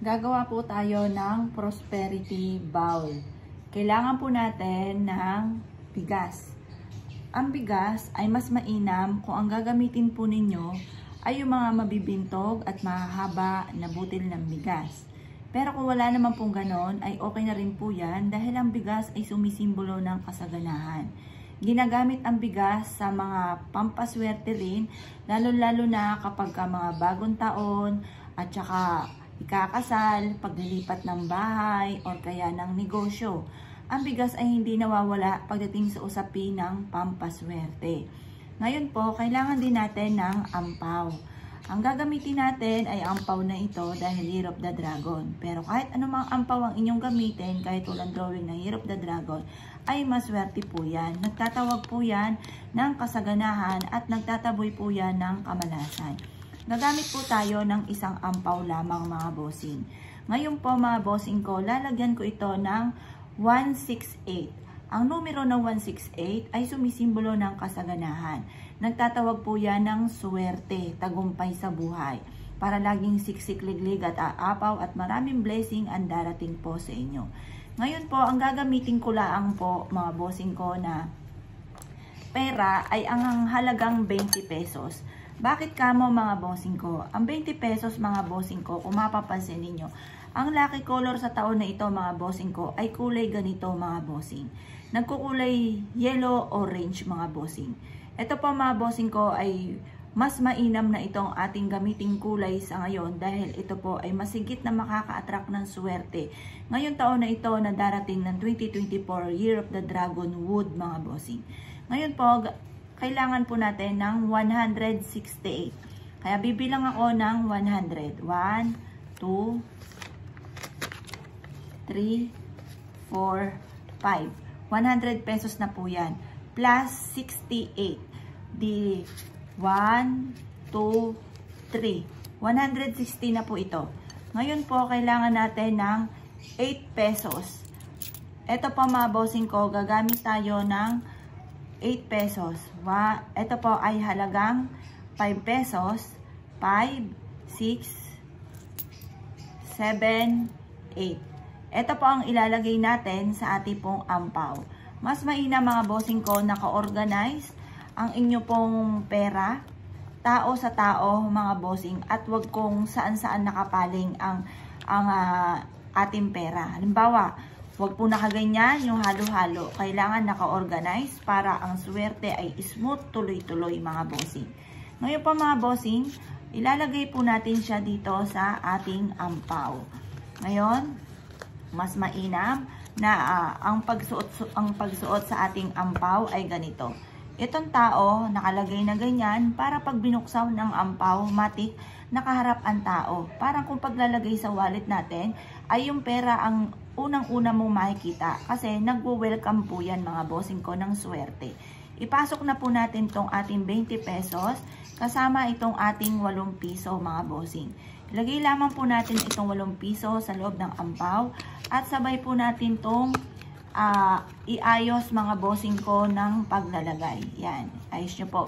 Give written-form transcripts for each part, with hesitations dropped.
Gagawa po tayo ng prosperity bowl. Kailangan po natin ng bigas. Ang bigas ay mas mainam kung ang gagamitin po ninyo ay yung mga mabibintog at mahahaba na butil ng bigas. Pero kung wala naman pong ganon, ay okay na rin po yan dahil ang bigas ay sumisimbolo ng kasaganahan. Ginagamit ang bigas sa mga pampaswerte rin, lalo-lalo na kapag mga bagong taon at saka ikakasal, paglilipat ng bahay o kaya ng negosyo. Ang bigas ay hindi nawawala pagdating sa usapin ng pampaswerte. Ngayon po, kailangan din natin ng ampaw. Ang gagamitin natin ay ampaw na ito dahil Year of the Dragon. Pero kahit anumang ampaw ang inyong gamitin, kahit walang drawing na Year of the Dragon, ay maswerte po yan. Nagtatawag po yan ng kasaganahan at nagtataboy po yan ng kamalasan. Gagamit po tayo ng isang ampaw lamang mga bossing. Ngayon po mga bossing ko, lalagyan ko ito ng 168. Ang numero ng 168 ay sumisimbolo ng kasaganahan. Nagtatawag po yan ng swerte, tagumpay sa buhay. Para laging siksik, liglig at aapaw at maraming blessing ang darating po sa inyo. Ngayon po, ang gagamitin ko lang po mga bossing ko na pera ay ang halagang 20 pesos. Bakit kamo mga bossing ko? Ang 20 pesos mga bossing ko, kung mapapansin ninyo, ang lucky color sa taon na ito mga bossing ko ay kulay ganito mga bossing. Nagkukulay yellow, orange mga bossing. Ito po mga bossing ko ay mas mainam na itong ating gamiting kulay sa ngayon dahil ito po ay masigit na makaka-attract ng swerte. Ngayong taon na ito na darating ng 2024 Year of the Dragon Wood mga bossing. Ngayon po, kailangan po natin ng 168. Kaya bibilang ako ng 100. 1, 2, 3, 4, 5. 100 pesos na po yan. Plus 68. Di 1, 2, 3. 160 na po ito. Ngayon po, kailangan natin ng 8 pesos. Ito po mga bossing ko, gagamit tayo ng 8 pesos. Ito po ay halagang 5 pesos. 5, 6, 7, 8. Ito po ang ilalagay natin sa ating pong ampaw. Mas mainam mga bossing ko, naka-organize ang inyo pong pera, tao sa tao mga bossing, at wag kung saan-saan nakapaling ang ating pera. Halimbawa, huwag po nakaganyan yung halo-halo. Kailangan naka-organize para ang swerte ay smooth, tuloy-tuloy mga bossing. Ngayon po mga bossing, ilalagay po natin siya dito sa ating ampaw. Ngayon, mas mainam na ang pagsuot sa ating ampaw ay ganito. Itong tao, nakalagay na ganyan para pag binuksaw ng ampaw, matik, nakaharap ang tao. Parang kung paglalagay sa wallet natin, ay yung pera ang unang-una mong makikita kasi nagwo-welcome po yan mga bossing ko ng swerte. Ipasok na po natin tong ating 20 pesos kasama itong ating 8 piso mga bossing. Ilagay lamang po natin itong 8 piso sa loob ng ampaw at sabay po natin tong iayos mga bossing ko ng paglalagay. Yan, ayos nyo po.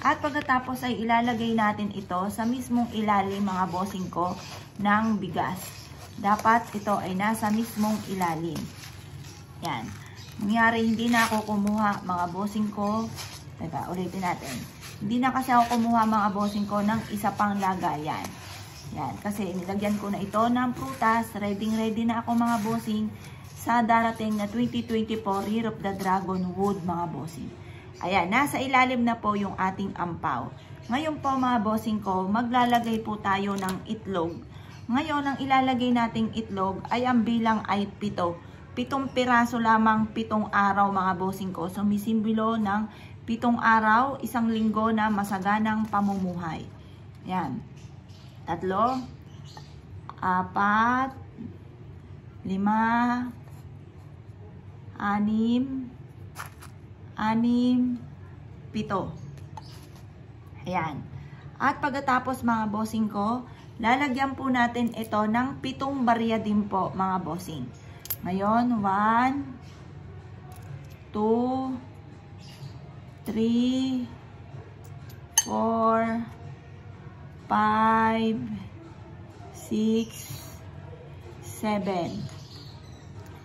At pagkatapos ay ilalagay natin ito sa mismong ilalim mga bossing ko ng bigas. Dapat ito ay nasa mismong ilalim. Yan. Nangyari, hindi na ako kumuha mga bossing ko. Teka, ulitin natin. Hindi na kasi ako kumuha mga bossing ko ng isa pang lagayan. Yan. Kasi nilagyan ko na ito ng prutas. Ready na ako mga bossing sa darating na 2024 Year of the Dragon Wood mga bossing. Ayan, nasa ilalim na po yung ating ampaw. Ngayon po mga bossing ko, maglalagay po tayo ng itlog. Ngayon, ang ilalagay nating itlog ay ang bilang ay 7. 7 piraso lamang, 7 araw mga bossing ko. Sumisimbolo ng 7 araw, 1 linggo na masaganang pamumuhay. Yan. 3, 4, 5, 6, 6, 7. Ayan. At pagkatapos mga bossing ko, lalagyan po natin ito ng 7 barya din po mga bossing. Ngayon, 1, 2, 3, 4, 5, 6, 7.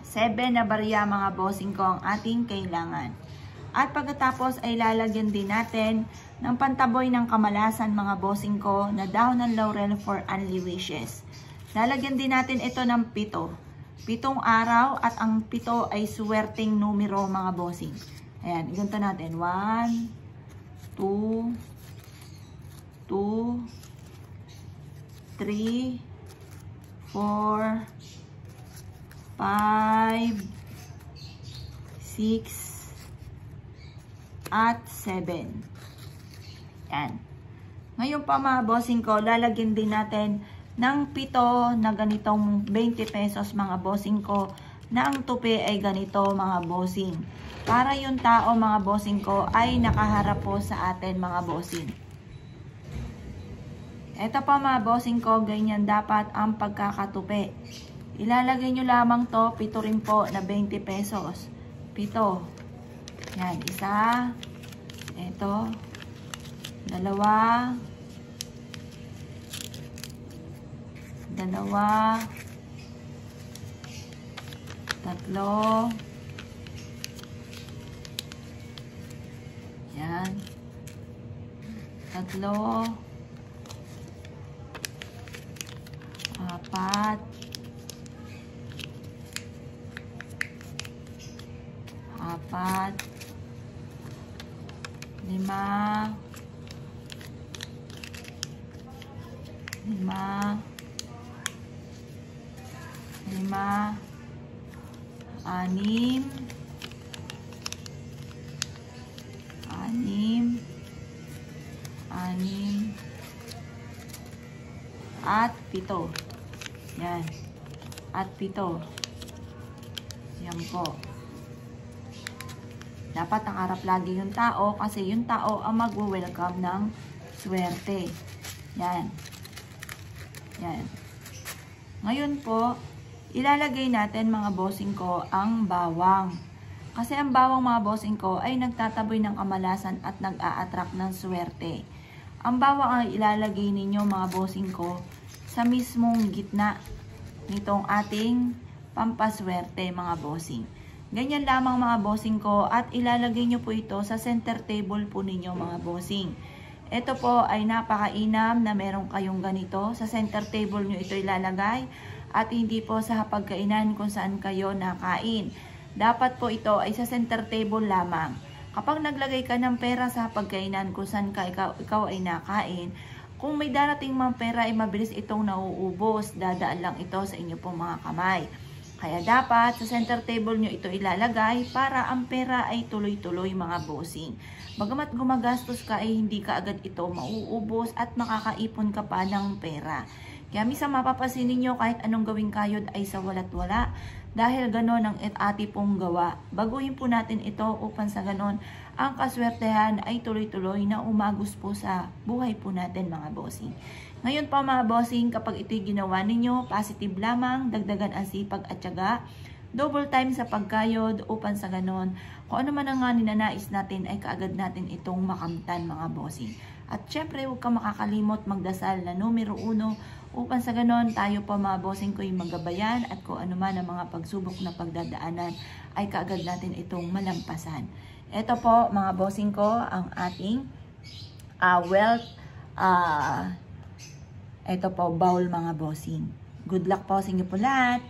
7 na barya mga bossing ko ang ating kailangan. At pagkatapos ay lalagyan din natin ng pantaboy ng kamalasan mga bossing ko na dahon ng laurel for only wishes. Lalagyan din natin ito ng 7. 7 araw at ang 7 ay swerteng numero mga bossing. Ayan, iganto natin. 1, 2, 2, 3, 4, 5, 6, at 7. Yan. Ngayon pa mga bossing ko, lalagyan din natin ng 7 na ganitong 20 pesos mga bossing ko, na ang tupi ay ganito mga bossing. Para yung tao mga bossing ko ay nakaharap po sa atin mga bossing. Ito pa mga bossing ko, ganyan dapat ang pagkakatupi. Ilalagay nyo lamang to, 7 rin po na 20 pesos. 7. Yan, isa. Ito. 2. 2. 3. 'Yan. 3. 4. 4. 5. 5. 6. 6. At 7. Yan. At 7. Yan po. Dapat nakaharap lagi yung tao kasi yung tao ang mag-welcome ng swerte. Yan. Yan. Ngayon po, ilalagay natin mga bossing ko ang bawang. Kasi ang bawang mga bossing ko ay nagtataboy ng kamalasan at nag-a-attract ng swerte. Ang bawang ay ilalagay ninyo mga bossing ko sa mismong gitna nitong ating pampaswerte mga bossing. Ganyan lamang mga bossing ko at ilalagay nyo po ito sa center table po ninyo mga bossing. Ito po ay napakainam na meron kayong ganito. Sa center table nyo ito ilalagay at hindi po sa hapagkainan kung saan kayo nakain. Dapat po ito ay sa center table lamang. Kapag naglagay ka ng pera sa hapagkainan kung saan ikaw ay nakain, kung may darating mga pera ay mabilis itong nauubos. Dadaan lang ito sa inyo pong mga kamay. Kaya dapat sa center table nyo ito ilalagay para ang pera ay tuloy-tuloy mga bossing. Bagamat gumagastos ka ay hindi ka agad ito mauubos at makakaipon ka pa ng pera. Kaya minsan mapapansin ninyo kahit anong gawing kayod ay sa wala't wala. Dahil ganon ang ati pong gawa. Baguhin po natin ito upang sa ganon ang kaswertehan ay tuloy-tuloy na umagos po sa buhay po natin mga bossing. Ngayon pa mga bossing, kapag ito'y ginawa ninyo, positive lamang, dagdagan ang sipag at tiyaga, double time sa pagkayod upang sa ganon, kung ano man ang ninanais natin ay kaagad natin itong makamtan mga bossing. At syempre, huwag ka makakalimot magdasal na numero 1 upang sa ganon tayo pa mga bossing ko yung magabayan at kung ano man ang mga pagsubok na pagdadaanan ay kaagad natin itong malampasan. Ito po mga bossing ko ang ating wealth ito po, bowl mga bossing. Good luck po sa inyo po lahat.